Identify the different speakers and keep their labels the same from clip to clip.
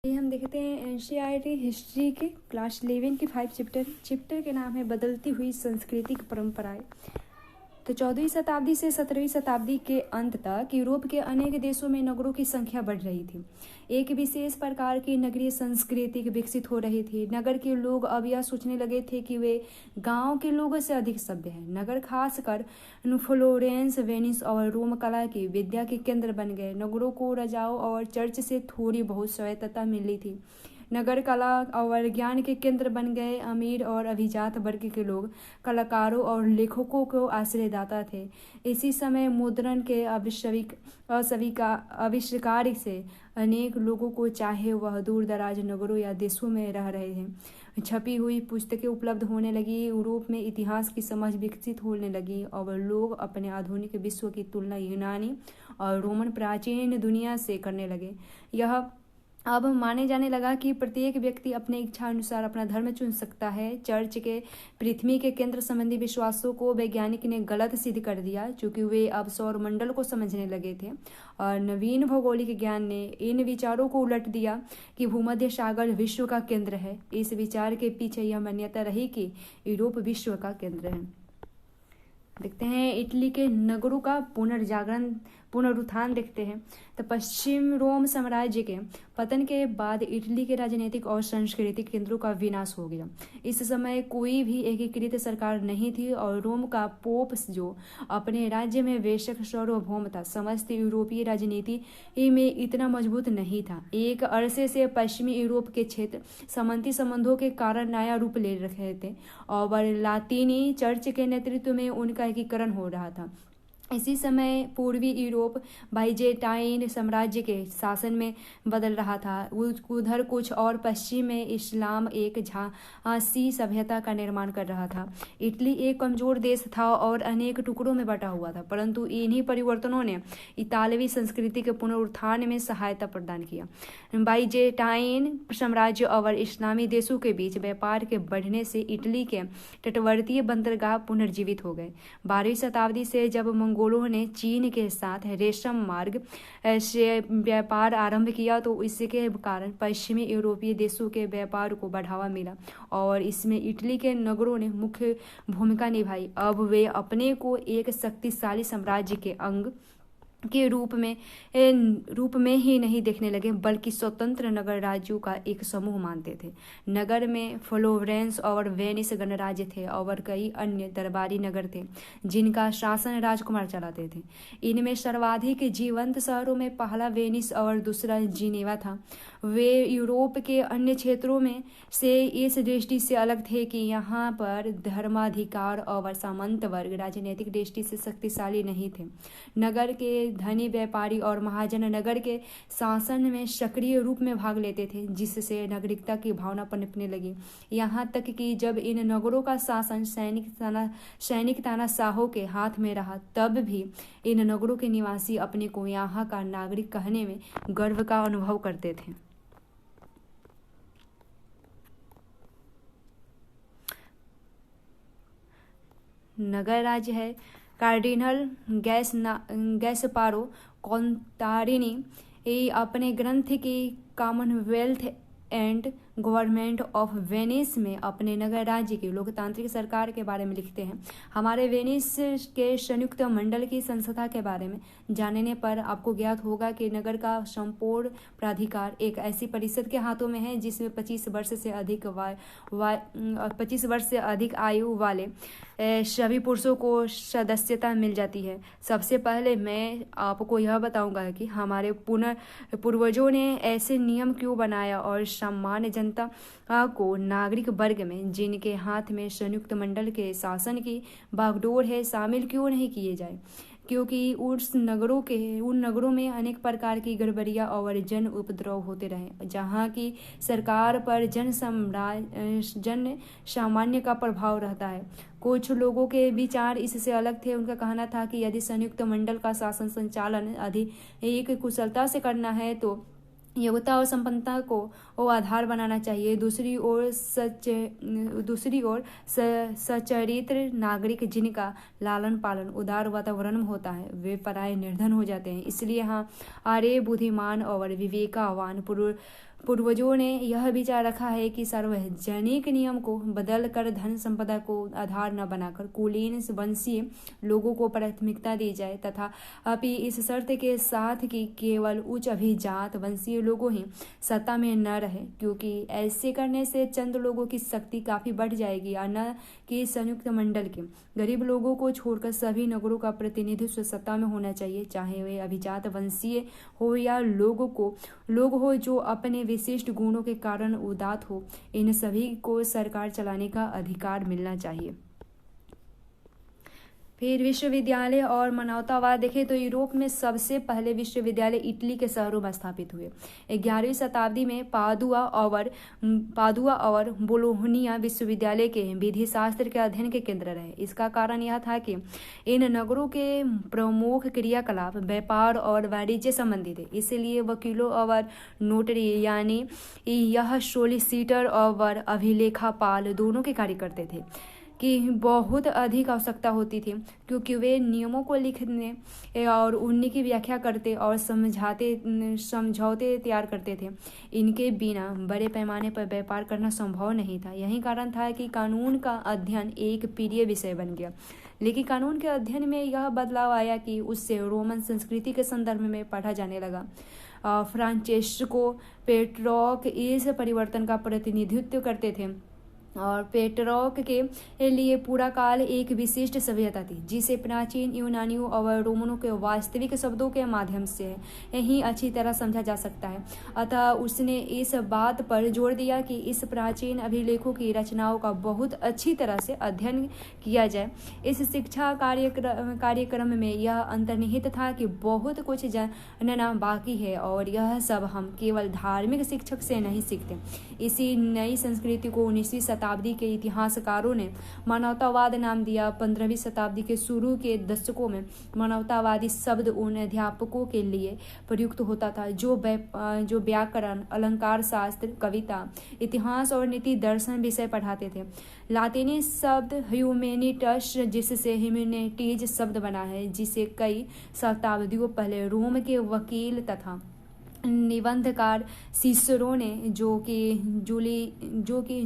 Speaker 1: ये हम देखते हैं एनसीईआरटी हिस्ट्री के क्लास 11 की 5 चैप्टर के नाम है बदलती हुई सांस्कृतिक परंपराएं। तो 14वीं शताब्दी से 17वीं शताब्दी के अंत तक यूरोप के अनेक देशों में नगरों की संख्या बढ़ रही थी। एक विशेष प्रकार की नगरीय संस्कृति विकसित हो रही थी। नगर के लोग अब यह सोचने लगे थे कि वे गांव के लोगों से अधिक सभ्य हैं। नगर खासकर फ्लोरेंस, वेनिस और रोम कला की विद्या के केंद्र बन गए। नगरों को राजाओं और चर्च से थोड़ी बहुत स्वायत्तता मिली थी। नगर कला और ज्ञान के केंद्र बन गए। अमीर और अभिजात वर्ग के लोग कलाकारों और लेखकों को आश्रयदाता थे। इसी समय मुद्रण के आविष्कार से अनेक लोगों को, चाहे वह दूर दराज नगरों या देशों में रह रहे हैं, छपी हुई पुस्तकें उपलब्ध होने लगी। यूरोप में इतिहास की समझ विकसित होने लगी और लोग अपने आधुनिक विश्व की तुलना यूनानी और रोमन प्राचीन दुनिया से करने लगे। यह अब माने जाने लगा कि प्रत्येक व्यक्ति अपने इच्छा अनुसार अपना धर्म चुन सकता है। चर्च के पृथ्वी के केंद्र संबंधी विश्वासों को वैज्ञानिक ने गलत सिद्ध कर दिया, क्योंकि वे अब सौरमंडल को समझने लगे थे, और नवीन भौगोलिक ज्ञान ने इन विचारों को उलट दिया कि भूमध्य सागर विश्व का केंद्र है। इस विचार के पीछे यह मान्यता रही कि यूरोप विश्व का केंद्र है। देखते हैं इटली के नगरों का पुनरुत्थान देखते हैं। तो पश्चिम रोम साम्राज्य के पतन के बाद इटली के राजनीतिक और सांस्कृतिक केंद्रों का विनाश हो गया। इस समय कोई भी एकीकृत सरकार नहीं थी और रोम का पोप, जो अपने राज्य में बेशक सार्वभौम था, समस्त यूरोपीय राजनीति में इतना मजबूत नहीं था। एक अरसे से पश्चिमी यूरोप के क्षेत्र सामंती संबंधों के कारण नया रूप ले रहे थे और लातीनी चर्च के नेतृत्व में उनका एकीकरण हो रहा था। इसी समय पूर्वी यूरोप बाइजेंटाइन साम्राज्य के शासन में बदल रहा था। उधर कुछ और पश्चिम में इस्लाम एक झांसी सभ्यता का निर्माण कर रहा था। इटली एक कमजोर देश था और अनेक टुकड़ों में बटा हुआ था, परंतु इन्हीं परिवर्तनों ने इतालवी संस्कृति के पुनरुत्थान में सहायता प्रदान किया। बाइजेंटाइन साम्राज्य और इस्लामी देशों के बीच व्यापार के बढ़ने से इटली के तटवर्तीय बंदरगाह पुनर्जीवित हो गए। 12वीं शताब्दी से जब मंगोलों ने चीन के साथ रेशम मार्ग से व्यापार आरंभ किया, तो इसके कारण पश्चिमी यूरोपीय देशों के व्यापार को बढ़ावा मिला और इसमें इटली के नगरों ने मुख्य भूमिका निभाई। अब वे अपने को एक शक्तिशाली साम्राज्य के अंग के रूप में ही नहीं देखने लगे, बल्कि स्वतंत्र नगर राज्यों का एक समूह मानते थे। नगर में फ्लोरेंस और वेनिस गणराज्य थे और कई अन्य दरबारी नगर थे जिनका शासन राजकुमार चलाते थे। इनमें सर्वाधिक जीवंत शहरों में पहला वेनिस और दूसरा जिनेवा था। वे यूरोप के अन्य क्षेत्रों में से इस दृष्टि से अलग थे कि यहाँ पर धर्माधिकार और सामंत वर्ग राजनीतिक दृष्टि से शक्तिशाली नहीं थे। नगर के धनी व्यापारी और महाजन नगर के शासन में सक्रिय रूप में भाग लेते थे, जिससे नागरिकता की भावना पनपने लगी। यहाँ तक कि जब इन नगरों का शासन सैनिक तानाशाहों के हाथ में रहा, तब भी इन नगरों के निवासी अपने को यहाँ का नागरिक कहने में गर्व का अनुभव करते थे। नगर राज्य है। कार्डिनल गैस्पारो कॉन्तारिनी अपने ग्रंथ की Commonwealth and government of Venice में अपने नगर राज्य की लोकतांत्रिक सरकार के बारे में लिखते हैं। हमारे वेनिस के संयुक्त मंडल की संस्था के बारे में जानने पर आपको ज्ञात होगा कि नगर का संपूर्ण प्राधिकार एक ऐसी परिषद के हाथों में है जिसमें 25 वर्ष से अधिक आयु वाले सभी पुरुषों को सदस्यता मिल जाती है। सबसे पहले मैं आपको यह बताऊंगा कि हमारे पूर्वजों ने ऐसे नियम क्यों बनाया और सामान्य जनता को, नागरिक वर्ग में जिनके हाथ में संयुक्त मंडल के शासन की बागडोर है, शामिल क्यों नहीं किए जाए, क्योंकि उन नगरों में अनेक प्रकार की गड़बड़ियां और जन उपद्रव होते रहे, जहां की सरकार पर जन सामान्य का प्रभाव रहता है। कुछ लोगों के विचार इससे अलग थे। उनका कहना था कि यदि संयुक्त मंडल का शासन संचालन अधिक कुशलता से करना है तो योग्यता और संपन्नता को वो आधार बनाना चाहिए। दूसरी ओर सचरित्र नागरिक जिनका लालन पालन उदार वातावरण में होता है, वे पराये निर्धन हो जाते हैं। इसलिए हाँ, आर्य बुद्धिमान और विवेकावान पूर्वजों ने यह विचार रखा है कि सार्वजनिक नियम को बदलकर धन संपदा को आधार न बनाकर कुलीन वंशीय लोगों को प्राथमिकता दी जाए, तथा अभी इस शर्त के साथ कि केवल उच्च अभिजात वंशीय लोगों ही सत्ता में न रहे, क्योंकि ऐसे करने से चंद लोगों की शक्ति काफी बढ़ जाएगी और न कि संयुक्त मंडल के। गरीब लोगों को छोड़कर सभी नगरों का प्रतिनिधित्व सत्ता में होना चाहिए, चाहे वे अभिजात वंशीय हो या लोग हो जो अपने विशिष्ट गुणों के कारण उदात हो। इन सभी को सरकार चलाने का अधिकार मिलना चाहिए। फिर विश्वविद्यालय और मानवतावाद देखें तो यूरोप में सबसे पहले विश्वविद्यालय इटली के शहरों में स्थापित हुए। 11वीं शताब्दी में पादुआ और बोलोनिया विश्वविद्यालय के विधि शास्त्र के अध्ययन के केंद्र रहे। इसका कारण यह था कि इन नगरों के प्रमुख क्रियाकलाप व्यापार और वाणिज्य संबंधी थे, इसलिए वकीलों और नोटरी यानी यह सोलिसिटर और अभिलेखापाल दोनों के कार्य करते थे की बहुत अधिक आवश्यकता होती थी, क्योंकि वे नियमों को लिखने और उन्हीं की व्याख्या करते और समझौते तैयार करते थे। इनके बिना बड़े पैमाने पर व्यापार करना संभव नहीं था। यही कारण था कि कानून का अध्ययन एक प्रिय विषय बन गया। लेकिन कानून के अध्ययन में यह बदलाव आया कि उससे रोमन संस्कृति के संदर्भ में पढ़ा जाने लगा। फ्रांचेस्को पेट्रोक इस परिवर्तन का प्रतिनिधित्व करते थे और पेट्रोक के लिए पूरा काल एक विशिष्ट सभ्यता थी, जिसे प्राचीन यूनानियों और रोमनों के वास्तविक शब्दों के माध्यम से ही अच्छी तरह समझा जा सकता है। अतः उसने इस बात पर जोर दिया कि इस प्राचीन अभिलेखों की रचनाओं का बहुत अच्छी तरह से अध्ययन किया जाए। इस शिक्षा कार्यक्रम में यह अंतर्निहित था कि बहुत कुछ जानना बाकी है और यह सब हम केवल धार्मिक शिक्षक से नहीं सीखते। इसी नई संस्कृति को 19वीं शताब्दी के इतिहासकारों ने मानवतावाद नाम दिया। 15वीं शताब्दी के शुरू के दशकों में मानवतावादी शब्द उन अध्यापकों के लिए प्रयुक्त होता था जो व्याकरण, अलंकार शास्त्र, कविता, इतिहास और नीति दर्शन विषय पढ़ाते थे। लातिनी शब्द ह्यूमेनिटस, जिससे ह्यूमैनिटीज शब्द बना है, जिसे कई शताब्दियों पहले रोम के वकील तथा निबंधकार सिसरो ने, जो कि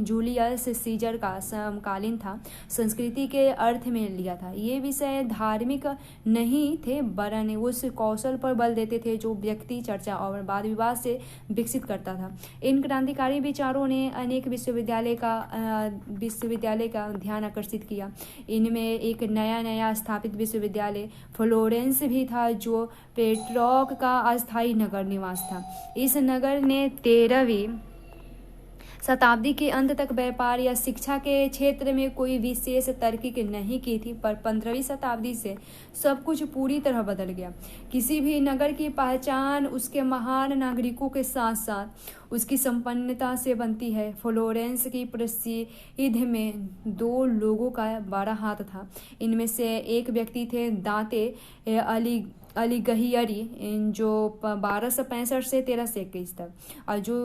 Speaker 1: जूलियस सीजर का समकालीन था, संस्कृति के अर्थ में लिया था। ये विषय धार्मिक नहीं थे, वरन उस कौशल पर बल देते थे जो व्यक्ति चर्चा और वाद विवाद से विकसित करता था। इन क्रांतिकारी विचारों ने अनेक विश्वविद्यालय का ध्यान आकर्षित किया। इनमें एक नया स्थापित विश्वविद्यालय फ्लोरेंस भी था, जो पेट्रोक का अस्थायी नगर निवास था। इस नगर ने 13वीं शताब्दी के अंत तक व्यापार या शिक्षा के क्षेत्र में कोई विशेष तरक्की नहीं की थी, पर 15वीं शताब्दी से सब कुछ पूरी तरह बदल गया। किसी भी नगर की पहचान उसके महान नागरिकों के साथ साथ उसकी संपन्नता से बनती है। फ्लोरेंस की प्रसिद्धि में 2 लोगों का बड़ा हाथ था। इनमें से एक व्यक्ति थे दांते अलिगहियरी, जो 1265 से 1321 तक, और जो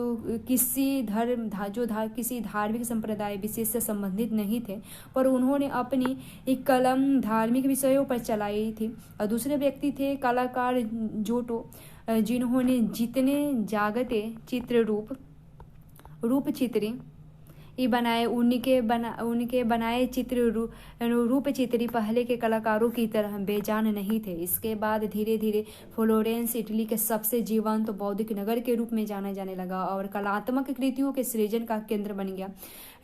Speaker 1: किसी धार्मिक संप्रदाय विशेष से संबंधित नहीं थे, पर उन्होंने अपनी एक कलम धार्मिक विषयों पर चलाई थी। और दूसरे व्यक्ति थे कलाकार जोटो, जिन्होंने जितने जागते चित्र रूप चित्री बनाए, उनके बनाए चित्र रूप चित्री पहले के कलाकारों की तरह बेजान नहीं थे। इसके बाद धीरे धीरे फ्लोरेंस इटली के सबसे जीवंत बौद्धिक नगर के रूप में जाना जाने लगा और कलात्मक कृतियों के सृजन का केंद्र बन गया।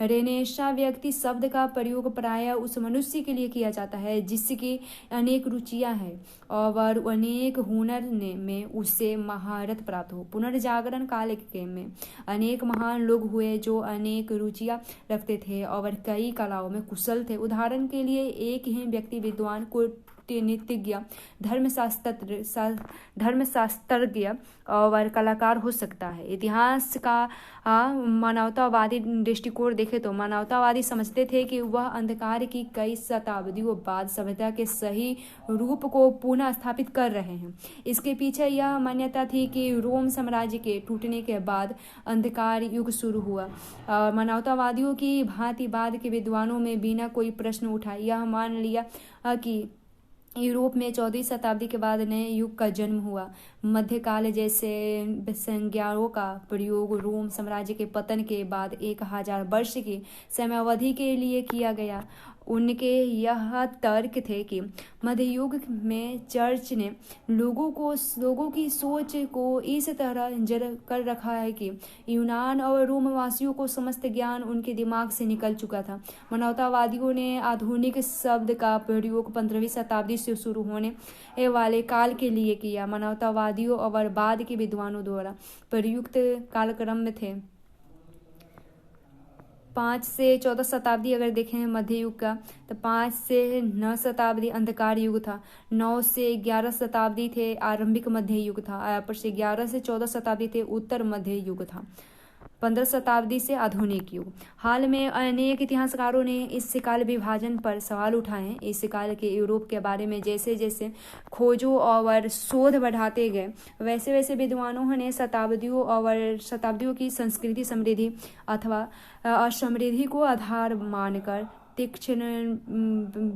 Speaker 1: रेनेसां व्यक्ति शब्द का प्रयोग प्रायः उस मनुष्य के लिए किया जाता है जिसकी अनेक रुचियां हैं और अनेक हुनर में उससे महारत प्राप्त हो। पुनर्जागरण काल के में अनेक महान लोग हुए जो अनेक रुचियां रखते थे और कई कलाओं में कुशल थे। उदाहरण के लिए एक ही व्यक्ति विद्वान, कूटनीतिज्ञ, धर्मशास्त्रज्ञ और कलाकार हो सकता है। इतिहास का मानवतावादी दृष्टिकोण देखें तो मानवतावादी समझते थे कि वह अंधकार की कई शताब्दियों बाद सभ्यता के सही रूप को पुनः स्थापित कर रहे हैं। इसके पीछे यह मान्यता थी कि रोम साम्राज्य के टूटने के बाद अंधकार युग शुरू हुआ। मानवतावादियों की भांति बाद के विद्वानों में बिना कोई प्रश्न उठाए यह मान लिया कि यूरोप में 14वीं शताब्दी के बाद नए युग का जन्म हुआ। मध्यकाल जैसे संज्ञाओं का प्रयोग रोम साम्राज्य के पतन के बाद 1000 वर्ष की समयावधि के लिए किया गया। उनके यह तर्क थे कि मध्ययुग में चर्च ने लोगों की सोच को इस तरह जड़ कर रखा है कि यूनान और रोम वासियों को समस्त ज्ञान उनके दिमाग से निकल चुका था। मानवतावादियों ने आधुनिक शब्द का प्रयोग 15वीं शताब्दी से शुरू होने वाले काल के लिए किया। मानवतावादियों और बाद के विद्वानों द्वारा प्रयुक्त कालक्रम में थे 5 से 14 शताब्दी। अगर देखें मध्य युग का तो 5 से 9 शताब्दी अंधकार युग था। 9 से 11 शताब्दी थे आरंभिक मध्य युग था। पर से 11 से 14 शताब्दी थे उत्तर मध्य युग था। 15 शताब्दी से आधुनिक युग। हाल में अनेक इतिहासकारों ने इस काल विभाजन पर सवाल उठाए हैं। इस काल के यूरोप के बारे में जैसे जैसे खोजों और शोध बढ़ाते गए वैसे वैसे विद्वानों ने शताब्दियों की संस्कृति समृद्धि अथवा असमृद्धि को आधार मानकर तीक्ष्ण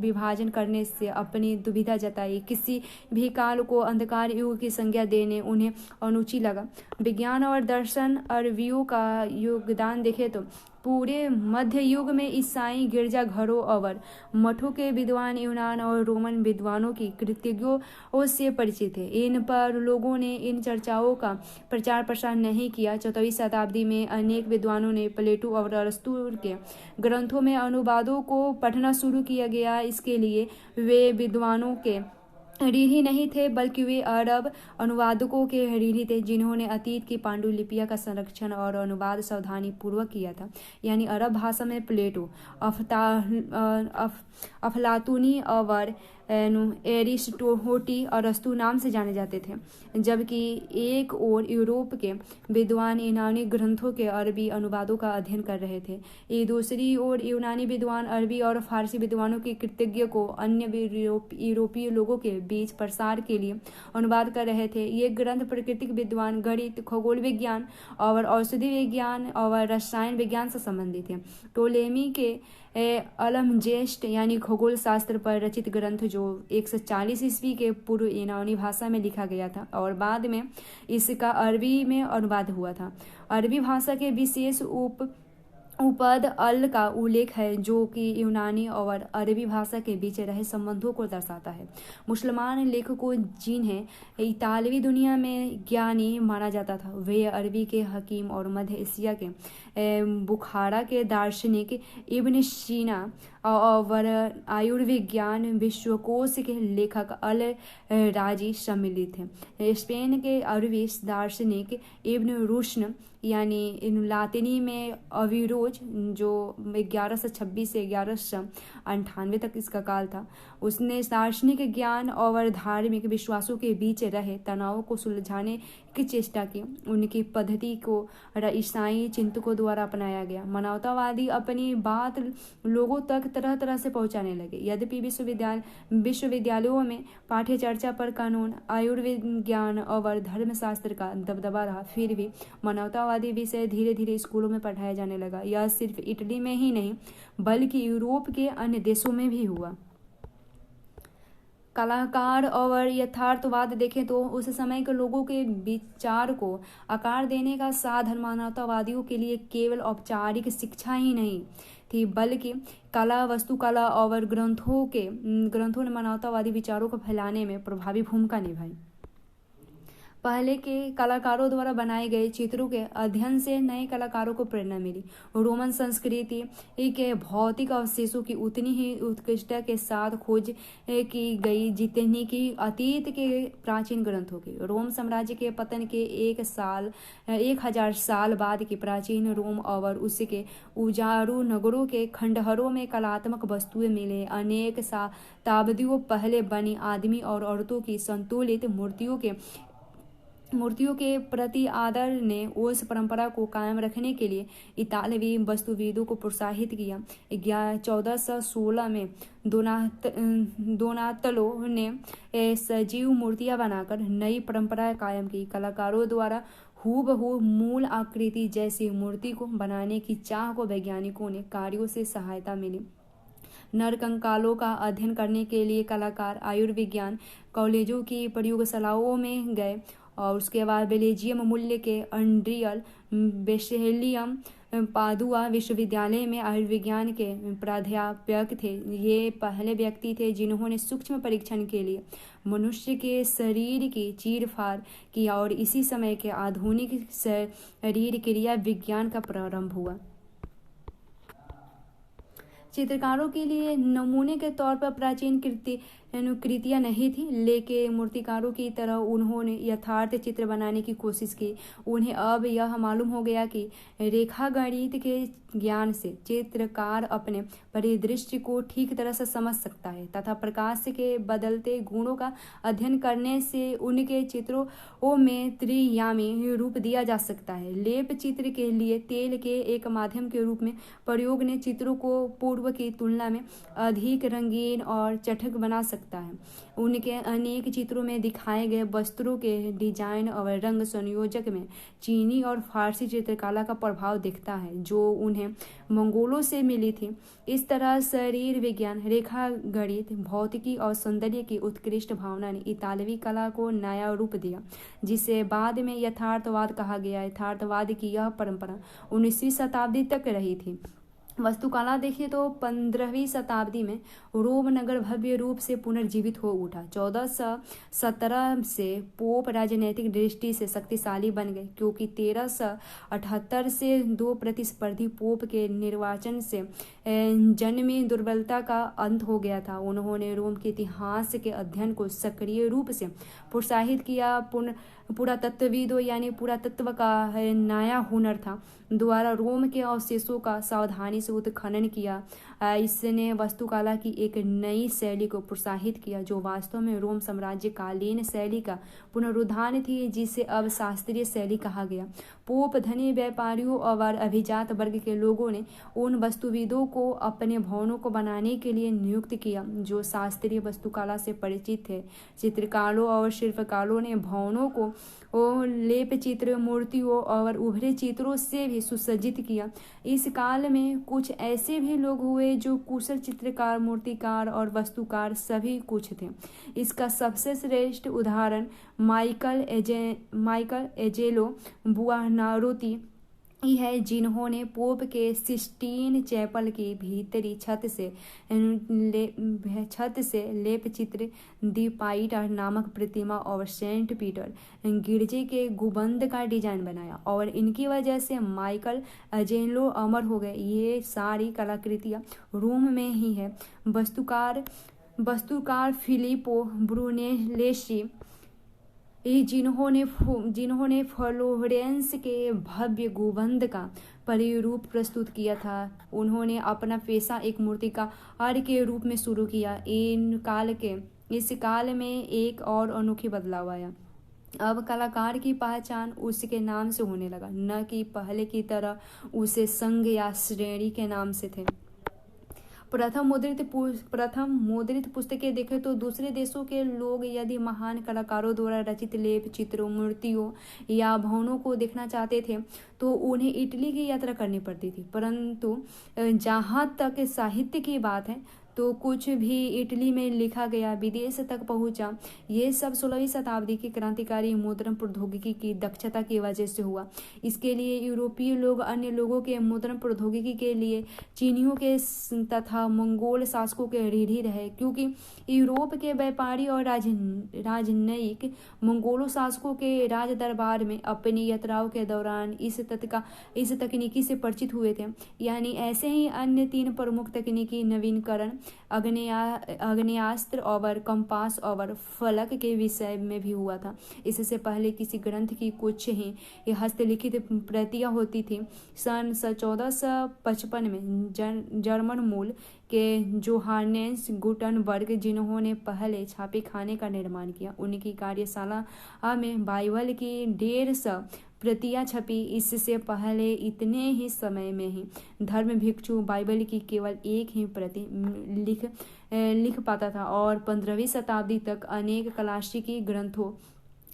Speaker 1: विभाजन करने से अपनी दुविधा जताई। किसी भी काल को अंधकार युग की संज्ञा देने उन्हें अनुचित लगा। विज्ञान और दर्शन अरबियों का योगदान देखें तो पूरे मध्य युग में ईसाई गिरजाघरों और मठों के विद्वान यूनान और रोमन विद्वानों की कृतियों से परिचित थे। इन पर लोगों ने इन चर्चाओं का प्रचार प्रसार नहीं किया। 14वीं शताब्दी में अनेक विद्वानों ने प्लेटो और अरस्तु के ग्रंथों में अनुवादों को पढ़ना शुरू किया गया। इसके लिए वे विद्वानों के ऋणी नहीं थे बल्कि वे अरब अनुवादकों के ऋणी थे जिन्होंने अतीत की पांडुलिपियां का संरक्षण और अनुवाद सावधानी पूर्वक किया था। यानी अरब भाषा में प्लेटो, अफलातूनी और एरिस्टोहोटी अरस्तु नाम से जाने जाते थे। जबकि एक और यूरोप के विद्वान यूनानी ग्रंथों के अरबी अनुवादों का अध्ययन कर रहे थे। ये दूसरी ओर यूनानी विद्वान अरबी और फारसी विद्वानों के कृतज्ञ को अन्य यूरोपीय लोगों के बीच प्रसार के लिए अनुवाद कर रहे थे। ये ग्रंथ प्राकृतिक विद्वान, गणित, खगोल विज्ञान और औषधि विज्ञान और रसायन विज्ञान से संबंधित थे। टोलेमी के अलमजेस्ट यानी खगोल शास्त्र पर रचित ग्रंथ जो 140 ईस्वी के पूर्व यूनानी भाषा में लिखा गया था और बाद में इसका अरबी में अनुवाद हुआ था। अरबी भाषा के विशेष उपद अल का उल्लेख है जो कि यूनानी और अरबी भाषा के बीच रहे संबंधों को दर्शाता है। मुसलमान लेखकों जिन्हें इतालवी दुनिया में ज्ञानी माना जाता था वे अरबी के हकीम और मध्य एशिया के बुखारा के दार्शनिक इब्न सीना और आयुर्विज्ञान विश्वकोश के लेखक अल राजी सम्मिलित थे। स्पेन के अरबी दार्शनिक इब्न रुश्न यानी लातिनी में अविरोज जो 1126 से 1198 तक इसका काल था, उसने दार्शनिक ज्ञान और धार्मिक विश्वासों के बीच रहे तनाव को सुलझाने की चेष्टा की। उनकी पद्धति को ईसाई चिंतकों द्वारा अपनाया गया। मानवतावादी अपनी बात लोगों तक तरह तरह से पहुंचाने लगे। यद्यपि विश्वविद्यालयों में पाठ्य चर्चा पर कानून, आयुर्विज्ञान और धर्मशास्त्र का दबदबा रहा, फिर भी मानवतावादी विषय धीरे धीरे स्कूलों में पढ़ाया जाने लगा। यह सिर्फ इटली में ही नहीं बल्कि यूरोप के अन्य देशों में भी हुआ। कलाकार और यथार्थवाद देखें तो उस समय के लोगों के विचार को आकार देने का साधन मानवतावादियों के लिए केवल औपचारिक शिक्षा ही नहीं थी बल्कि कला, वस्तुकला और ग्रंथों ने मानवतावादी विचारों को फैलाने में प्रभावी भूमिका निभाई। पहले के कलाकारों द्वारा बनाए गए चित्रों के अध्ययन से नए कलाकारों को प्रेरणा मिली। रोमन संस्कृति के भौतिक अवशेषों की उतनी ही उत्कृष्टता के साथ खोज की गई जितनी की अतीत के प्राचीन ग्रंथों की। रोम साम्राज्य के पतन के 1000 साल बाद के प्राचीन रोम और उसके उजारू नगरों के खंडहरों में कलात्मक वस्तुएं मिले। अनेक शताब्दियों पहले बनी आदमी और औरतों की संतुलित मूर्तियों के प्रति आदर ने उस परंपरा को कायम रखने के लिए इतालवी वास्तुविदों को प्रोत्साहित किया। 1416 में दोनातलो ने सजीव मूर्तियां बनाकर नई परंपरा कायम की। कलाकारों द्वारा हूबहू मूल आकृति जैसी मूर्ति को बनाने की चाह को वैज्ञानिकों ने कार्यों से सहायता मिली। नरकंकालों का अध्ययन करने के लिए कलाकार आयुर्विज्ञान कॉलेजों की प्रयोगशालाओं में गए और उसके बाद बेल्जियम मूल्य के एंड्रियल बेसेलियम पादुआ विश्वविद्यालय में आयुर्विज्ञान के प्राध्यापक थे। ये पहले व्यक्ति थे जिन्होंने सूक्ष्म परीक्षण के लिए मनुष्य के शरीर की चीरफाड़ की और इसी समय के आधुनिक शरीर क्रिया विज्ञान का प्रारंभ हुआ। चित्रकारों के लिए नमूने के तौर पर प्राचीन कृतियाँ नहीं थी, लेकिन मूर्तिकारों की तरह उन्होंने यथार्थ चित्र बनाने की कोशिश की। उन्हें अब यह मालूम हो गया कि रेखागणित के ज्ञान से चित्रकार अपने परिदृश्य को ठीक तरह से समझ सकता है तथा प्रकाश के बदलते गुणों का अध्ययन करने से उनके चित्रों में त्रियामी रूप दिया जा सकता है। लेप चित्र के लिए तेल के एक माध्यम के रूप में प्रयोग ने चित्रों को पूर्व की तुलना में अधिक रंगीन और चटक बना सकता है। उनके अनेक चित्रों में दिखाए गए वस्त्रों के डिजाइन और रंग संयोजक में चीनी और फारसी चित्रकला का प्रभाव दिखता है जो उन्हें मंगोलों से मिली थी। इस तरह शरीर विज्ञान, रेखा गणित, भौतिकी और सौंदर्य की उत्कृष्ट भावना ने इतालवी कला को नया रूप दिया, जिसे बाद में यथार्थवाद कहा गया। यथार्थवाद की यह परंपरा 19वीं शताब्दी तक रही थी। वास्तुकला देखिए तो 15वीं शताब्दी में रोम नगर भव्य रूप से पुनर्जीवित हो उठा। 1417 से पोप राजनीतिक दृष्टि से शक्तिशाली बन गए, क्योंकि 1378 से दो प्रतिस्पर्धी पोप के निर्वाचन से जन्मी दुर्बलता का अंत हो गया था। उन्होंने रोम के इतिहास के अध्ययन को सक्रिय रूप से प्रोत्साहित किया। पुरातत्वविदों यानी पुरातत्व का नया हुनर था द्वारा रोम के अवशेषों का सावधानी से उत्खनन किया। इसने वास्तुकला की एक नई शैली को प्रोत्साहित किया जो वास्तव में रोम साम्राज्य कालीन शैली का पुनरुत्थान थी, जिसे अब शास्त्रीय शैली कहा गया। पोप धनी व्यापारियों और अभिजात वर्ग के लोगों ने उन वास्तुविदों को अपने भवनों को बनाने के लिए नियुक्त किया जो शास्त्रीय वास्तुकला से परिचित थे। चित्रकारों और शिल्पकारों ने भवनों को लेप चित्र, मूर्तियों और उभरे चित्रों से भी सुसज्जित किया। इस काल में कुछ ऐसे भी लोग हुए जो कुशल चित्रकार, मूर्तिकार और वास्तुकार सभी कुछ थे। इसका सबसे श्रेष्ठ उदाहरण माइकल एंजेलो बुआनारोती है, जिन्होंने पोप के सिस्टीन चैपल की भीतरी छत से लेप चित्र, दी पाइटर नामक प्रतिमा और सेंट पीटर गिरजे के गुंबद का डिजाइन बनाया और इनकी वजह से माइकल एंजेलो अमर हो गए। ये सारी कलाकृतियाँ रोम में ही है। वास्तुकार फिलिपो ब्रूनेलेसी जिन्होंने फ्लोरेंस के भव्य गुंबद का परिरूप प्रस्तुत किया था, उन्होंने अपना पेशा एक मूर्तिकार के रूप में शुरू किया। इस काल में एक और अनोखी बदलाव आया। अब कलाकार की पहचान उसके नाम से होने लगा, न कि पहले की तरह उसे संघ या श्रेणी के नाम से थे। प्रथम मुद्रित पुस्तकें देखें तो दूसरे देशों के लोग यदि महान कलाकारों द्वारा रचित लेप चित्रों, मूर्तियों या भवनों को देखना चाहते थे तो उन्हें इटली की यात्रा करनी पड़ती थी। परंतु जहाँ तक साहित्य की बात है तो कुछ भी इटली में लिखा गया विदेश तक पहुंचा। ये सब 16वीं शताब्दी की क्रांतिकारी मुद्रण प्रौद्योगिकी की दक्षता की वजह से हुआ। इसके लिए यूरोपीय लोग अन्य लोगों के मुद्रण प्रौद्योगिकी के लिए चीनियों के तथा मंगोल शासकों के ऋणी रहे, क्योंकि यूरोप के व्यापारी और राजनयिक मंगोलों शासकों के राज दरबार में अपनी यात्राओं के दौरान इस तकनीकी से परिचित हुए थे। यानी ऐसे ही अन्य 3 प्रमुख तकनीकी नवीनकरण आग्नेयास्त्र और कंपास और फलक के विषय में भी हुआ था। इससे पहले किसी ग्रंथ की कुछ ही हस्तलिखित प्रतियां होती थी। सन 1455 में जर्मन मूल के जोहानेस गुटनबर्ग, जिन्होंने पहले छापे खाने का निर्माण किया, उनकी कार्यशाला में बाइबल की 150 प्रतियां छपी। इससे पहले इतने ही समय में ही धर्म भिक्षु बाइबल की केवल एक ही प्रति लिख पाता था और 15वीं शताब्दी तक अनेक क्लासिकी ग्रंथों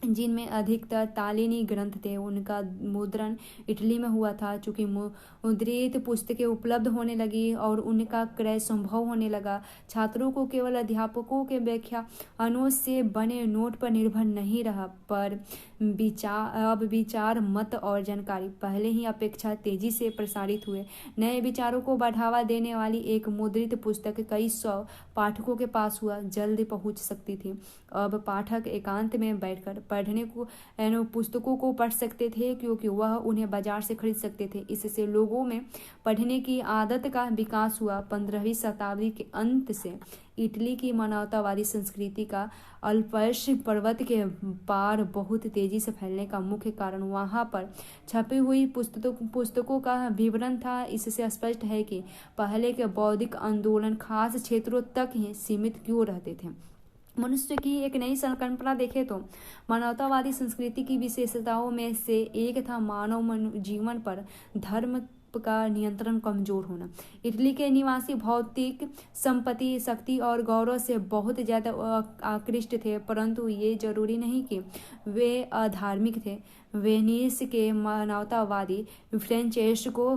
Speaker 1: जिनमें अधिकतर तालिनी ग्रंथ थे। उनका मुद्रण इटली में हुआ था। चूँकि मुद्रित पुस्तकें उपलब्ध होने लगी और उनका क्रय संभव होने लगा, छात्रों को केवल अध्यापकों के व्याख्यानों से बने नोट पर निर्भर नहीं रहा, पर अब विचार, मत और जानकारी पहले ही अपेक्षा तेजी से प्रसारित हुए। नए विचारों को बढ़ावा देने वाली एक मुद्रित पुस्तक कई सौ पाठकों के पास हुआ जल्द पहुंच सकती थी। अब पाठक एकांत में बैठकर पढ़ने को पुस्तकों को पढ़ सकते थे, क्योंकि वह उन्हें बाजार से खरीद सकते थे। इससे लोगों में पढ़ने की आदत का विकास हुआ। 15वीं शताब्दी के अंत से इटली की मानवतावादी संस्कृति का अल्प्स पर्वत के पार बहुत तेजी से फैलने का मुख्य कारण वहां पर छपी हुई पुस्तकों का विवरण था। इससे स्पष्ट है कि पहले के बौद्धिक आंदोलन खास क्षेत्रों तक ही सीमित क्यों रहते थे। मनुष्य की एक नई संकल्पना देखें तो मानवतावादी संस्कृति की विशेषताओं में से एक था मानव जीवन पर धर्म का नियंत्रण कमजोर होना। इटली के निवासी भौतिक संपत्ति, शक्ति और गौरव से बहुत ज्यादा आकृष्ट थे, परंतु ये जरूरी नहीं कि वे अधार्मिक थे। वेनिस के मानवतावादी फ्रेंचेस्को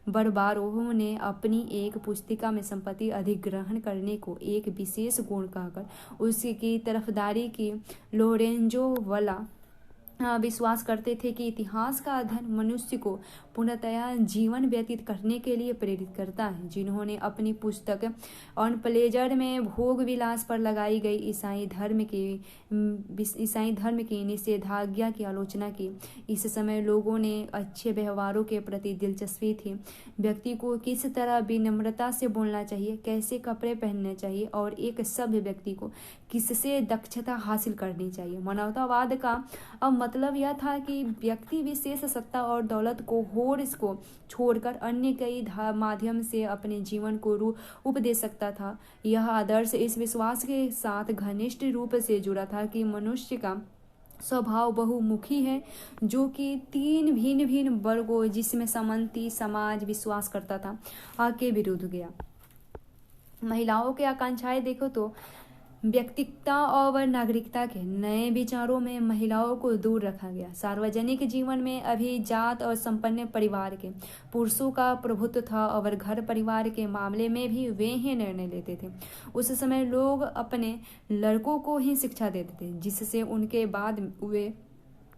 Speaker 1: बर्बारो ने अपनी एक पुस्तिका में संपत्ति अधिग्रहण करने को एक विशेष गुण कहकर उसकी तरफदारी की। लोरेंजो वाला विश्वास करते थे कि इतिहास का अध्ययन मनुष्य को पूर्णतया जीवन व्यतीत करने के लिए प्रेरित करता है। जिन्होंने अपनी पुस्तक ऑन प्लेजर में भोग विलास पर लगाई गई ईसाई धर्म की निषेधाज्ञा की आलोचना की। इस समय लोगों ने अच्छे व्यवहारों के प्रति दिलचस्पी थी। व्यक्ति को किस तरह विनम्रता से बोलना चाहिए, कैसे कपड़े पहनने चाहिए और एक सभ्य व्यक्ति को किससे दक्षता हासिल करनी चाहिए। मानवतावाद का अब मतलब यह था कि व्यक्ति विशेष सत्ता और दौलत को इसको छोड़कर अन्य कई माध्यम से अपने जीवन को रूप दे सकता था। यह आदर्श इस विश्वास के साथ घनिष्ठ रूप से जुड़ा था कि मनुष्य का स्वभाव बहुमुखी है, जो कि 3 भिन्न वर्गों जिसमें सामंती समाज विश्वास करता था के विरुद्ध गया। महिलाओं की आकांक्षाएं देखो तो व्यक्तिगता और नागरिकता के नए विचारों में महिलाओं को दूर रखा गया। सार्वजनिक जीवन में अभिजात और संपन्न परिवार के पुरुषों का प्रभुत्व था और घर परिवार के मामले में भी वे ही निर्णय लेते थे। उस समय लोग अपने लड़कों को ही शिक्षा देते थे, जिससे उनके बाद वे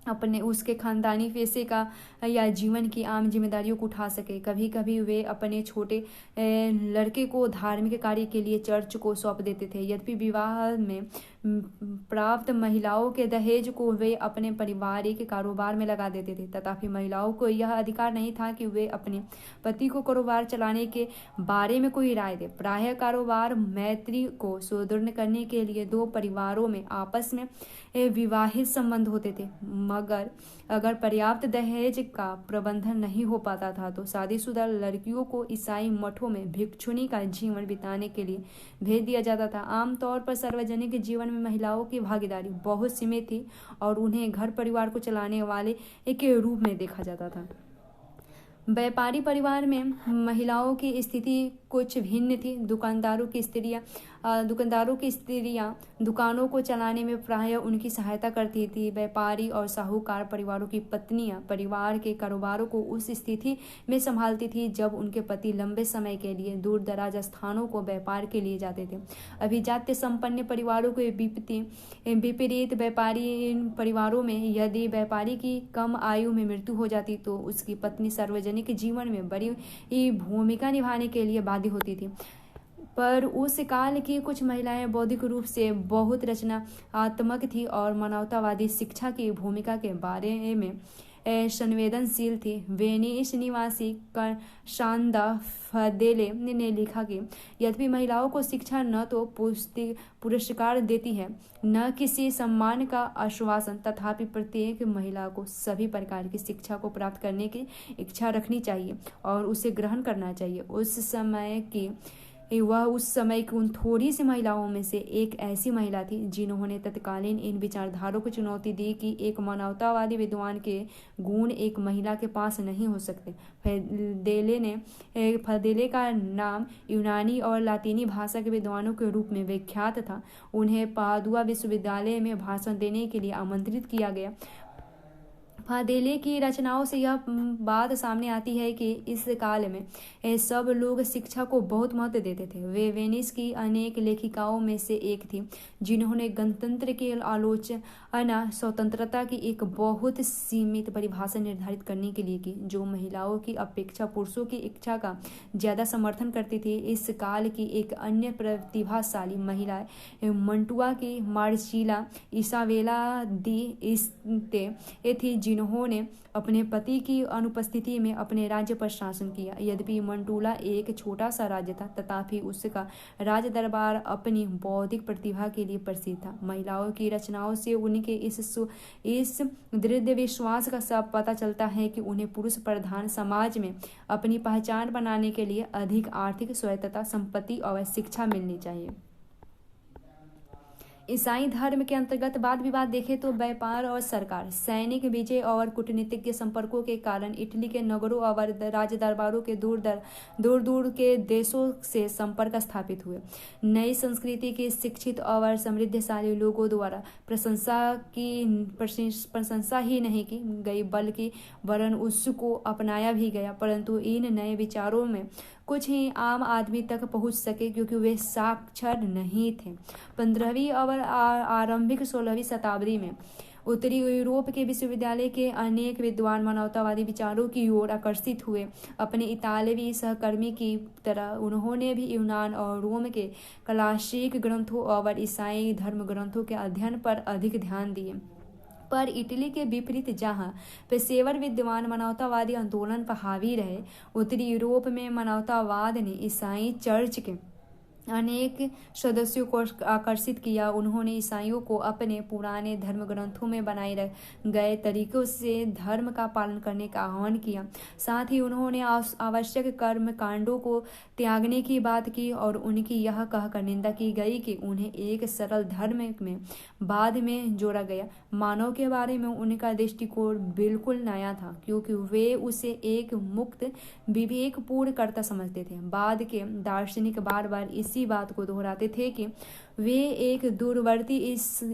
Speaker 1: अपने उसके खानदानी पेशे का या जीवन की आम जिम्मेदारियों को उठा सके। कभी कभी वे अपने छोटे लड़के को धार्मिक कार्य के लिए चर्च को सौंप देते थे। यद्यपि विवाह में प्राप्त महिलाओं के दहेज को वे अपने पारिवारिक कारोबार में लगा देते थे, तथापि महिलाओं को यह अधिकार नहीं था कि वे अपने पति को कारोबार चलाने के बारे में कोई राय दे। प्रायः कारोबार मैत्री को सुदृढ़ करने के लिए 2 परिवारों में आपस में विवाहित संबंध होते थे, मगर अगर पर्याप्त दहेज का प्रबंधन नहीं हो पाता था तो शादीशुदा लड़कियों को ईसाई मठों में भिक्षुणी का जीवन बिताने के लिए भेज दिया जाता था। आमतौर पर सार्वजनिक जीवन में महिलाओं की भागीदारी बहुत सीमित थी और उन्हें घर परिवार को चलाने वाले के रूप में देखा जाता था। व्यापारी परिवार में महिलाओं की स्थिति कुछ भिन्न थी। दुकानदारों की स्त्रियां दुकानों को चलाने में प्रायः उनकी सहायता करती थी। व्यापारी और साहूकार परिवारों की पत्नियां परिवार के कारोबारों को उस स्थिति में संभालती थी जब उनके पति लंबे समय के लिए दूर दराज स्थानों को व्यापार के लिए जाते थे। अभिजात्य संपन्न परिवारों के विपरीत व्यापारी परिवारों में यदि व्यापारी की कम आयु में मृत्यु हो जाती तो उसकी पत्नी सार्वजनिक जीवन में बड़ी भूमिका निभाने के लिए बाध्य होती थी। पर उस काल की कुछ महिलाएं बौद्धिक रूप से बहुत रचनात्मक थी और मानवतावादी शिक्षा की भूमिका के बारे में संवेदनशील थी। वेनिस निवासी शांदा फदेले ने लिखा कि यद्यपि महिलाओं को शिक्षा न तो पुरस्कार देती है न किसी सम्मान का आश्वासन, तथापि प्रत्येक महिला को सभी प्रकार की शिक्षा को प्राप्त करने की इच्छा रखनी चाहिए और उसे ग्रहण करना चाहिए। उस समय की वह उस समय की उन थोड़ी सी महिलाओं में से एक ऐसी महिला थी जिन्होंने तत्कालीन इन विचारधारों को चुनौती दी कि एक मानवतावादी विद्वान के गुण एक महिला के पास नहीं हो सकते। फदेले का नाम यूनानी और लातीनी भाषा के विद्वानों के रूप में विख्यात था। उन्हें पादुआ विश्वविद्यालय में भाषण देने के लिए आमंत्रित किया गया। फादेले की रचनाओं से यह बात सामने आती है कि इस काल में सब लोग शिक्षा को बहुत महत्व देते थे। वे वेनिस की अनेक लेखिकाओं में से एक थी जिन्होंने गणतंत्र की आलोचना स्वतंत्रता की एक बहुत सीमित परिभाषा निर्धारित करने के लिए की, जो महिलाओं की अपेक्षा पुरुषों की इच्छा का ज़्यादा समर्थन करती थी। इस काल की एक अन्य प्रतिभाशाली महिला मंटुआ की मार्सिला इसाबेला दी इस्ते थी जिन्होंने अपने पति की अनुपस्थिति में अपने राज्य पर शासन किया। यद्यपि मंटूला एक छोटा सा राज्य था, तथापि उसका राज दरबार अपनी बौद्धिक प्रतिभा के लिए प्रसिद्ध था। महिलाओं की रचनाओं से उनके इस दृढ़ विश्वास का सब पता चलता है कि उन्हें पुरुष प्रधान समाज में अपनी पहचान बनाने के लिए अधिक आर्थिक स्वायत्तता, संपत्ति और शिक्षा मिलनी चाहिए। ईसाई धर्म के अंतर्गत वाद विवाद देखें तो व्यापार और सरकार, सैनिक विजय और कूटनीतिक संपर्कों के कारण इटली के नगरों और राज दरबारों के दूर के देशों से संपर्क स्थापित हुए। नई संस्कृति के शिक्षित और समृद्धशाली लोगों द्वारा प्रशंसा ही नहीं की गई बल्कि वरन उसको अपनाया भी गया, परंतु इन नए विचारों में कुछ ही आम आदमी तक पहुंच सके क्योंकि वे साक्षर नहीं थे। 15वीं और आरंभिक 16वीं शताब्दी में उत्तरी यूरोप के विश्वविद्यालय के अनेक विद्वान मानवतावादी विचारों की ओर आकर्षित हुए। अपने इतालवी सहकर्मी की तरह उन्होंने भी यूनान और रोम के क्लासिक ग्रंथों और ईसाई धर्म ग्रंथों के अध्ययन पर अधिक ध्यान दिए। पर इटली के विपरीत, जहाँ पेशेवर विद्वान मानवतावादी आंदोलन पर हावी रहे, उत्तरी यूरोप में मानवतावाद ने ईसाई चर्च के अनेक सदस्यों को आकर्षित किया। उन्होंने ईसाइयों को अपने पुराने धर्म ग्रंथों में बनाए गए तरीकों से धर्म का पालन करने का आह्वान किया। साथ ही उन्होंने आवश्यक कर्म कांडों को त्यागने की बात की और उनकी यह कहकर निंदा की गई कि उन्हें एक सरल धर्म में बाद में जोड़ा गया। मानव के बारे में उनका दृष्टिकोण बिल्कुल नया था क्योंकि वे उसे एक मुक्त विवेकपूर्ण कर्ता समझते थे। बाद के दार्शनिक बार बार इसी बात को दोहराते थे कि वे एक दूरवर्ती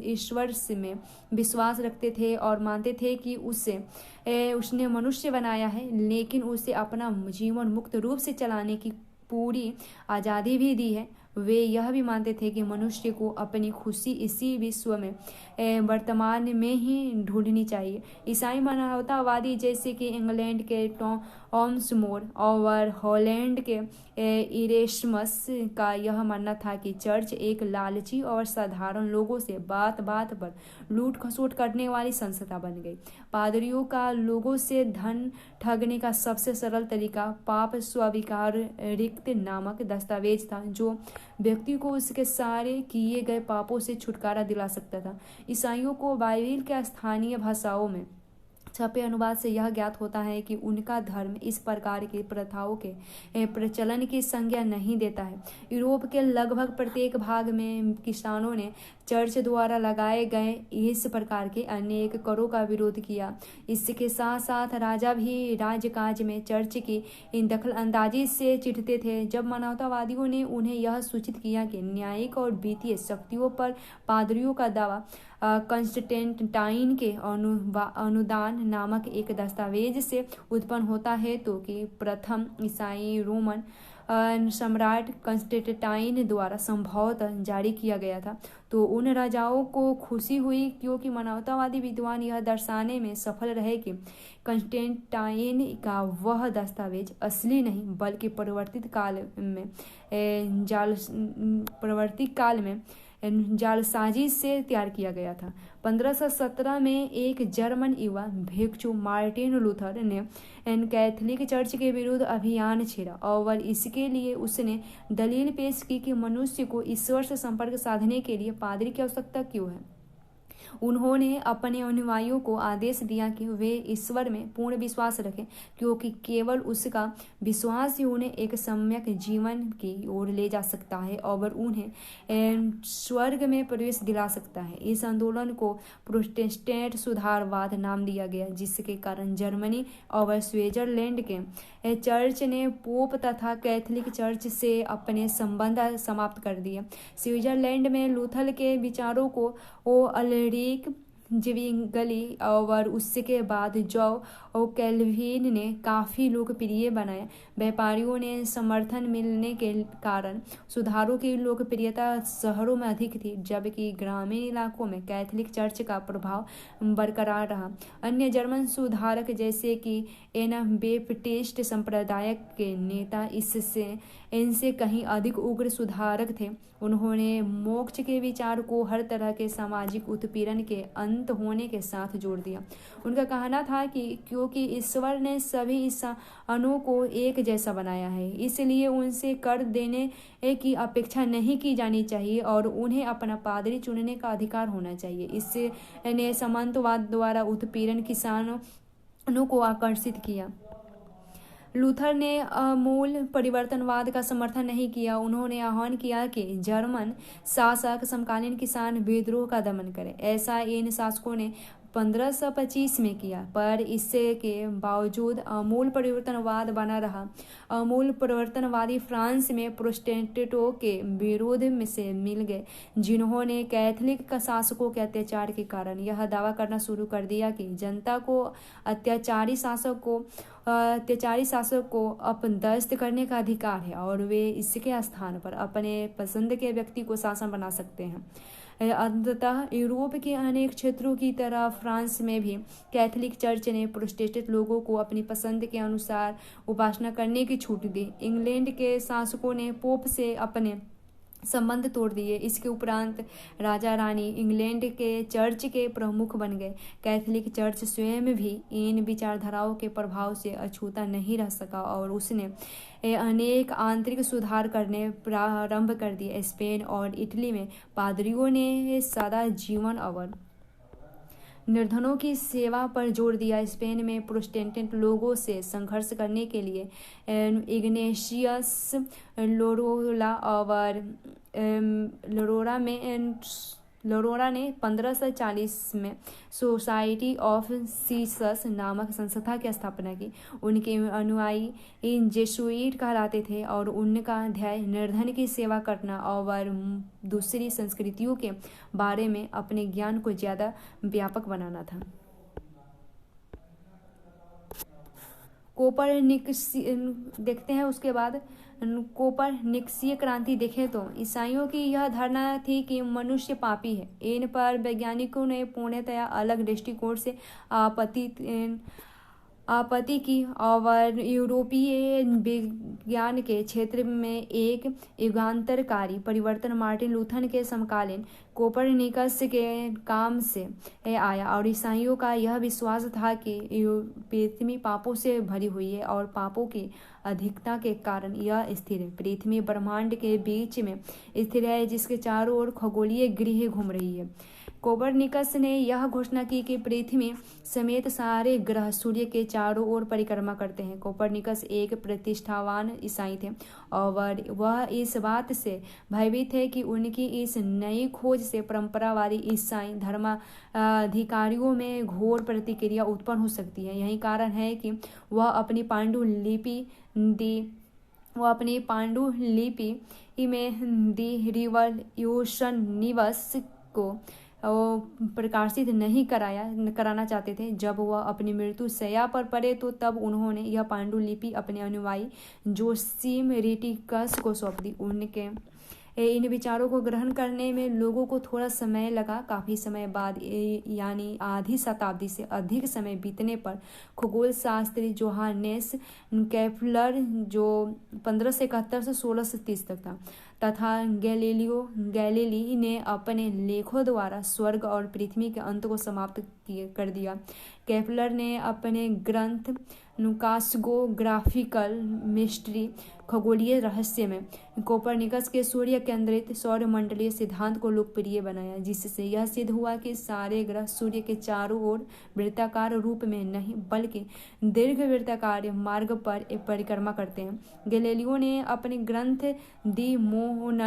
Speaker 1: ईश्वर में विश्वास रखते थे और मानते थे कि उसने मनुष्य बनाया है, लेकिन उसे अपना जीवन मुक्त रूप से चलाने की पूरी आज़ादी भी दी है। वे यह भी मानते थे कि मनुष्य को अपनी खुशी इसी विश्व में वर्तमान में ही ढूंढनी चाहिए। ईसाई मानवतावादी जैसे कि इंग्लैंड के टॉमस मोर और हॉलैंड के इरेस्मस का यह मानना था कि चर्च एक लालची और साधारण लोगों से बात बात पर लूट खसोट करने वाली संस्था बन गई। पादरियों का लोगों से धन ठगने का सबसे सरल तरीका पाप स्वीकार रिक्त नामक दस्तावेज था, जो व्यक्ति को उसके सारे किए गए पापों से छुटकारा दिला सकता था। ईसाइयों को बाइबिल के स्थानीय भाषाओं में छपे अनुवाद से यह ज्ञात होता है कि उनका धर्म इस प्रकार की प्रथाओं के प्रचलन की संज्ञा नहीं देता है। यूरोप के लगभग प्रत्येक भाग में किसानों ने चर्च द्वारा लगाए गए इस प्रकार के अनेक करों का विरोध किया। इसके साथ साथ राजा भी राजकाज में चर्च की इन दखल अंदाजी से चिढ़ते थे। जब मानवतावादियों ने उन्हें यह सूचित किया कि न्यायिक और वित्तीय शक्तियों पर पादरियों का दावा कंस्टेंटाइन के अनुदान नामक एक दस्तावेज से उत्पन्न होता है, तो कि प्रथम ईसाई रोमन सम्राट कंस्टेंटाइन द्वारा संभवतः जारी किया गया था, तो उन राजाओं को खुशी हुई क्योंकि मानवतावादी विद्वान यह दर्शाने में सफल रहे कि कंस्टेंटाइन का वह दस्तावेज असली नहीं बल्कि परिवर्तित काल में जालसाजी से तैयार किया गया था। 1517 में एक जर्मन युवा भिक्षु मार्टिन लूथर ने कैथोलिक चर्च के विरुद्ध अभियान छेड़ा और इसके लिए उसने दलील पेश की कि मनुष्य को ईश्वर से संपर्क साधने के लिए पादरी की आवश्यकता क्यों है। उन्होंने अपने अनुयायियों को आदेश दिया कि वे ईश्वर में पूर्ण विश्वास रखें, क्योंकि केवल उसका विश्वास ही उन्हें एक सम्यक जीवन की ओर ले जा सकता है और उन्हें स्वर्ग में प्रवेश दिला सकता है। इस आंदोलन को प्रोटेस्टेंट सुधारवाद नाम दिया गया, जिसके कारण जर्मनी और स्विट्जरलैंड के चर्च ने पोप तथा कैथोलिक चर्च से अपने संबंध समाप्त कर दिए। स्विट्जरलैंड में लूथर के विचारों को अल्रिक ज्विंगली और उसके बाद जो और कैल्विन ने काफ़ी लोकप्रिय बनाया। व्यापारियों ने समर्थन मिलने के कारण सुधारों की लोकप्रियता शहरों में अधिक थी, जबकि ग्रामीण इलाकों में कैथोलिक चर्च का प्रभाव बरकरार रहा। अन्य जर्मन सुधारक जैसे कि एनाबेप्टिस्ट संप्रदाय के नेता इनसे कहीं अधिक उग्र सुधारक थे। उन्होंने मोक्ष के विचार को हर तरह के सामाजिक उत्पीड़न के अंत होने के साथ जोड़ दिया। उनका कहना था कि क्योंकि ईश्वर ने सभी इंसानों को एक जैसा बनाया है, इसलिए उनसे कर देने की अपेक्षा नहीं की जानी चाहिए और उन्हें अपना पादरी चुनने का अधिकार होना चाहिए। इससे ने सामंतवाद द्वारा उत्पीड़न किसानों को आकर्षित किया। लूथर ने मूल परिवर्तनवाद का समर्थन नहीं किया। उन्होंने आह्वान किया कि जर्मन शासक समकालीन किसान विद्रोह का दमन करें। ऐसा इन शासकों ने 1525 में किया, पर इससे के बावजूद आमूल परिवर्तनवाद बना रहा। आमूल परिवर्तनवादी फ्रांस में प्रोटेस्टेंटों के विरोध में से मिल गए, जिन्होंने कैथोलिक शासकों के अत्याचार के कारण यह दावा करना शुरू कर दिया कि जनता को अत्याचारी शासक को अपदस्थ करने का अधिकार है और वे इसके स्थान पर अपने पसंद के व्यक्ति को शासन बना सकते हैं। अंततः यूरोप के अनेक क्षेत्रों की तरह फ्रांस में भी कैथोलिक चर्च ने प्रोटेस्टेंट लोगों को अपनी पसंद के अनुसार उपासना करने की छूट दी। इंग्लैंड के शासकों ने पोप से अपने संबंध तोड़ दिए। इसके उपरांत राजा रानी इंग्लैंड के चर्च के प्रमुख बन गए। कैथोलिक चर्च स्वयं भी इन विचारधाराओं के प्रभाव से अछूता नहीं रह सका और उसने अनेक आंतरिक सुधार करने प्रारंभ कर दिए। स्पेन और इटली में पादरियों ने सदा जीवन और निर्धनों की सेवा पर जोर दिया। स्पेन में प्रोटेस्टेंट लोगों से संघर्ष करने के लिए इग्नेशियस लोरोला ने 1540 में सोसाइटी ऑफ सीसस नामक संस्था की स्थापना की। उनके अनुयायी जेसुइट कहलाते थे और उनका ध्येय निर्धन की सेवा करना और दूसरी संस्कृतियों के बारे में अपने ज्ञान को ज़्यादा व्यापक बनाना था। देखते हैं उसके बाद कोपरनिकसीय क्रांति देखें तो ईसाइयों की यह धारणा थी कि मनुष्य पापी है। इन पर वैज्ञानिकों ने पूर्णतया अलग दृष्टिकोण से आपत्ति की और यूरोपीय विज्ञान के क्षेत्र में एक युगांतरकारी परिवर्तन मार्टिन लूथर के समकालीन कोपरनिकस के काम से आया और ईसाइयों का यह विश्वास था कि पृथ्वी पापों से भरी हुई है और पापों की अधिकता के कारण यह स्थिर है। पृथ्वी ब्रह्मांड के बीच में स्थिर है, जिसके चारों ओर खगोलीय गृह घूम रही है। कोपरनिकस ने यह घोषणा की कि पृथ्वी समेत सारे ग्रह सूर्य के चारों ओर परिक्रमा करते हैं। कोपरनिकस एक प्रतिष्ठावान ईसाई थे और वह इस बात से भयभीत थे कि उनकी इस नई खोज से परंपरावादी ईसाई धर्माधिकारियों में घोर प्रतिक्रिया उत्पन्न हो सकती है। यही कारण है कि वह अपनी पांडुलिपि में दी रिवॉल्यूशन निवस को प्रकाशित नहीं कराना चाहते थे। जब वह अपनी मृत्यु शैया पर पड़े तो तब उन्होंने यह पांडुलिपि अपने अनुयायी जोसीम रिटिकस को सौंप दी। उनके इन विचारों को ग्रहण करने में लोगों को थोड़ा समय लगा। काफ़ी समय बाद यानी आधी शताब्दी से अधिक समय बीतने पर खगोल शास्त्री जोहानेस केप्लर, जो 1571 से 1630 तक था, तथा गैलीली ने अपने लेखों द्वारा स्वर्ग और पृथ्वी के अंत को समाप्त कर दिया। केपलर ने अपने ग्रंथ कॉस्मोग्राफिकल मिस्ट्री खगोलीय रहस्य में कोपरनिकस के सूर्य केंद्रित सौरमंडलीय सिद्धांत को लोकप्रिय बनाया, जिससे यह सिद्ध हुआ कि सारे ग्रह सूर्य के चारों ओर वृत्ताकार रूप में नहीं बल्कि दीर्घ वृत्ताकार मार्ग पर परिक्रमा करते हैं। गैलीलियो ने अपने ग्रंथ दी मोशन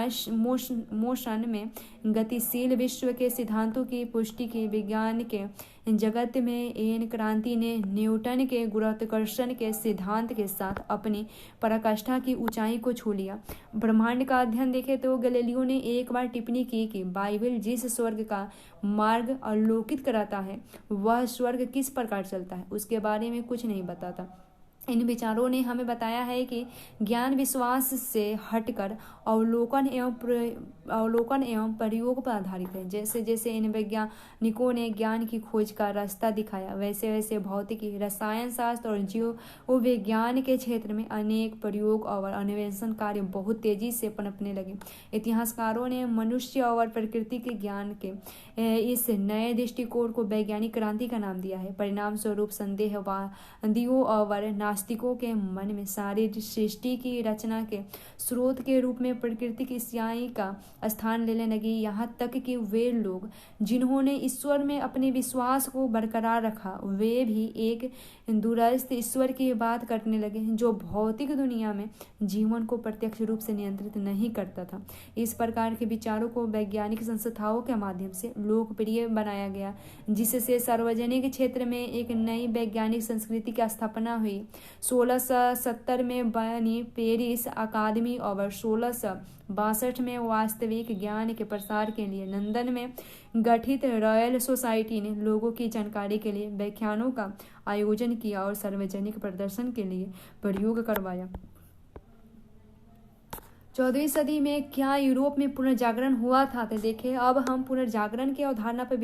Speaker 1: में गतिशील विश्व के सिद्धांतों की पुष्टि की। विज्ञान के जगत में एन क्रांति ने न्यूटन के गुरुत्वाकर्षण के सिद्धांत के साथ अपनी पराकाष्ठा की ऊंचाई को छू लिया। ब्रह्मांड का अध्ययन देखें तो गैलीलियो ने एक बार टिप्पणी की कि बाइबल जिस स्वर्ग का मार्ग अवलोकित कराता है वह स्वर्ग किस प्रकार चलता है उसके बारे में कुछ नहीं बताता। इन विचारों ने हमें बताया है कि ज्ञान विश्वास से हटकर अवलोकन एवं प्रयोग पर आधारित है। जैसे जैसे इन वैज्ञानिकों ने ज्ञान की खोज का रास्ता दिखाया, वैसे वैसे भौतिकी, रसायन शास्त्र और जीव विज्ञान के क्षेत्र में अनेक प्रयोग और अन्वेषण कार्य बहुत तेजी से पनपने लगे। इतिहासकारों ने मनुष्य और प्रकृति के ज्ञान के इस नए दृष्टिकोण को वैज्ञानिक क्रांति का नाम दिया है। परिणाम स्वरूप संदेहवादियों और नास्तिकों के मन में सारी सृष्टि की रचना के स्रोत के रूप में प्रकृति की इच्छाई का स्थान लेने लगी। यहाँ तक कि वे लोग जिन्होंने ईश्वर में अपने विश्वास को बरकरार रखा वे भी एक दूरस्थ ईश्वर की बात करने लगे जो भौतिक दुनिया में जीवन को प्रत्यक्ष रूप से नियंत्रित नहीं करता था। इस प्रकार के विचारों को वैज्ञानिक संस्थाओं के माध्यम से लोकप्रिय बनाया गया, जिससे सार्वजनिक क्षेत्र में एक नई वैज्ञानिक संस्कृति की स्थापना हुई। 1670 में बनी पेरिस अकादमी और 1662 में वास्तविक ज्ञान के प्रसार के लिए लंदन में गठित रॉयल सोसाइटी ने लोगों की जानकारी के लिए व्याख्यानों का आयोजन किया और सार्वजनिक प्रदर्शन के लिए प्रयोग करवाया। 14वीं सदी में क्या यूरोप में पुनर्जागरण हुआ था? तो देखिए, अब हम पुनर्जागरण की अवधारणा पर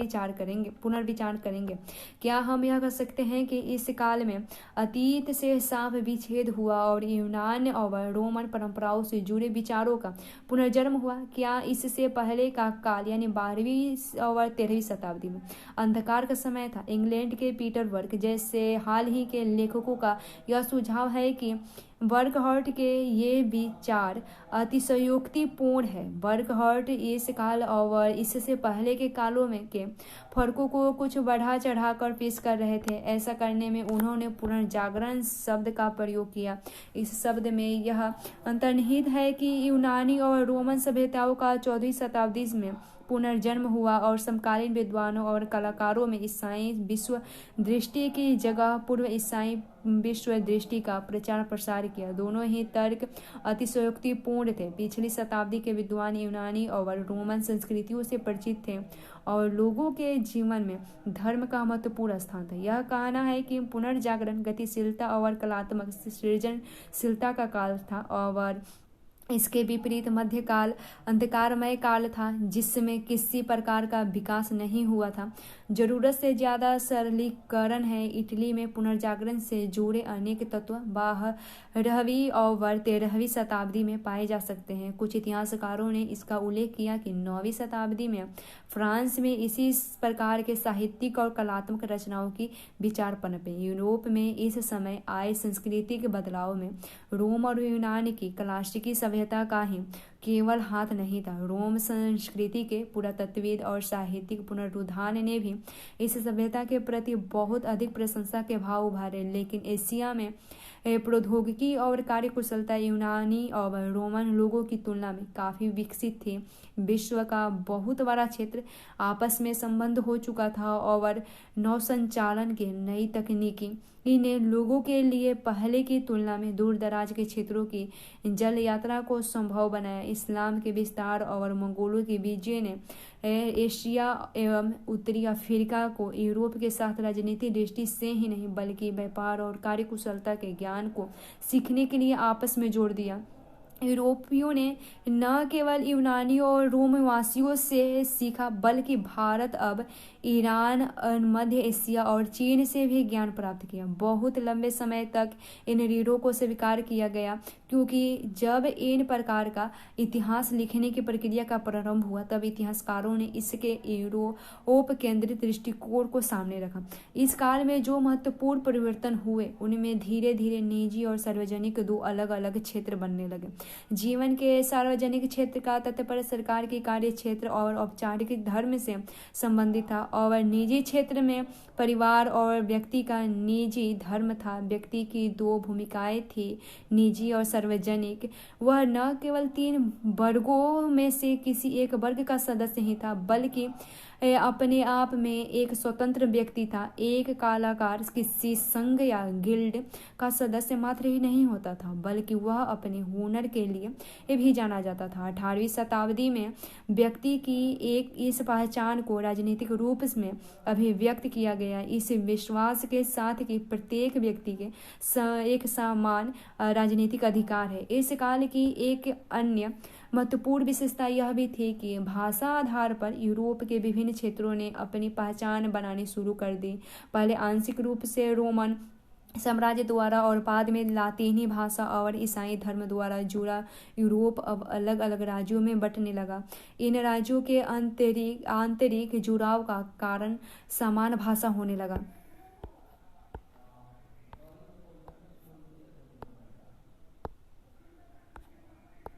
Speaker 1: पुनर्विचार करेंगे। क्या हम यह कह सकते हैं कि इस काल में अतीत से साफ विच्छेद हुआ और यूनान और रोमन परंपराओं से जुड़े विचारों का पुनर्जन्म हुआ? क्या इससे पहले का काल यानी 12वीं और 13वीं शताब्दी में अंधकार का समय था? इंग्लैंड के पीटर वर्क जैसे हाल ही के लेखकों का यह सुझाव है कि बर्कहर्ट के ये विचार अतिशयोक्तिपूर्ण है। बर्कहर्ट इस काल और इससे पहले के कालों में के फर्कों को कुछ बढ़ा चढ़ाकर पेश कर रहे थे। ऐसा करने में उन्होंने पुनर्जागरण शब्द का प्रयोग किया। इस शब्द में यह अंतर्निहित है कि यूनानी और रोमन सभ्यताओं का 14वीं शताब्दी में पुनर्जन्म हुआ और समकालीन विद्वानों और कलाकारों में ईसाई विश्व दृष्टि की जगह पूर्व ईसाई विश्व दृष्टि का प्रचार प्रसार किया। दोनों ही तर्क अतिशयोक्तिपूर्ण थे। पिछली शताब्दी के विद्वान यूनानी और रोमन संस्कृतियों से परिचित थे और लोगों के जीवन में धर्म का महत्वपूर्ण स्थान था। यह कहना है कि पुनर्जागरण गतिशीलता और कलात्मक सृजनशीलता का काल था और इसके विपरीत मध्यकाल अंधकारमय काल था जिसमें किसी प्रकार का विकास नहीं हुआ था। जरूरत से ज्यादा सरलीकरण है। इटली में पुनर्जागरण से जुड़े अनेक तत्व 12वीं और 13वीं शताब्दी में पाए जा सकते हैं। कुछ इतिहासकारों ने इसका उल्लेख किया कि 9वीं शताब्दी में फ्रांस में इसी प्रकार के साहित्यिक और कलात्मक रचनाओं की विचार पनपे। यूरोप में इस समय आए सांस्कृतिक बदलाव में रोम और यूनान की क्लासिकी सभ्यता का ही केवल हाथ नहीं था। रोम संस्कृति के पुरातत्वविद और साहित्यिक पुनरुत्थान ने भी इस सभ्यता के प्रति बहुत अधिक प्रशंसा के भाव उभारे। लेकिन एशिया में प्रौद्योगिकी और कार्यकुशलता यूनानी और रोमन लोगों की तुलना में काफी विकसित थी। विश्व का बहुत बड़ा क्षेत्र आपस में संबंध हो चुका था और नौसंचालन के नई तकनीकी ने लोगों के लिए पहले की तुलना में दूर दराज के क्षेत्रों की जल यात्रा को संभव बनाया। इस्लाम के विस्तार और मंगोलों की विजय ने एशिया एवं उत्तरी अफ्रीका को यूरोप के साथ राजनीतिक दृष्टि से ही नहीं बल्कि व्यापार और कार्यकुशलता के ज्ञान को सीखने के लिए आपस में जोड़ दिया। यूरोपियों ने न केवल यूनानी और रोमवासियों से सीखा बल्कि भारत अब ईरान, मध्य एशिया और चीन से भी ज्ञान प्राप्त किया। बहुत लंबे समय तक इन रीढ़ों को स्वीकार किया गया क्योंकि जब इन प्रकार का इतिहास लिखने की प्रक्रिया का प्रारंभ हुआ तब इतिहासकारों ने इसके यूरोप केंद्रित दृष्टिकोण को सामने रखा। इस काल में जो महत्वपूर्ण परिवर्तन हुए उनमें धीरे धीरे निजी और सार्वजनिक दो अलग अलग क्षेत्र बनने लगे। जीवन के सार्वजनिक क्षेत्र का तात्पर्य सरकार के कार्य क्षेत्र और औपचारिक धर्म से संबंधित था और निजी क्षेत्र में परिवार और व्यक्ति का निजी धर्म था। व्यक्ति की दो भूमिकाएं थी, निजी और सार्वजनिक। वह न केवल तीन वर्गों में से किसी एक वर्ग का सदस्य ही था बल्कि अपने आप में एक स्वतंत्र व्यक्ति था। एक कलाकार किसी संघ या गिल्ड का सदस्य मात्र ही नहीं होता था बल्कि वह अपने हुनर के लिए भी जाना जाता था। 18वीं शताब्दी में व्यक्ति की इस पहचान को राजनीतिक रूप में अभिव्यक्त किया गया, इस विश्वास के साथ कि प्रत्येक व्यक्ति के एक समान राजनीतिक अधिकार है। इस काल की एक अन्य महत्वपूर्ण विशेषता यह भी थी कि भाषा आधार पर यूरोप के विभिन्न क्षेत्रों ने अपनी पहचान बनानी शुरू कर दी। पहले आंशिक रूप से रोमन साम्राज्य द्वारा और बाद में लातीनी भाषा और ईसाई धर्म द्वारा जुड़ा यूरोप अब अलग अलग राज्यों में बंटने लगा। इन राज्यों के आंतरिक जुड़ाव का कारण समान भाषा होने लगा।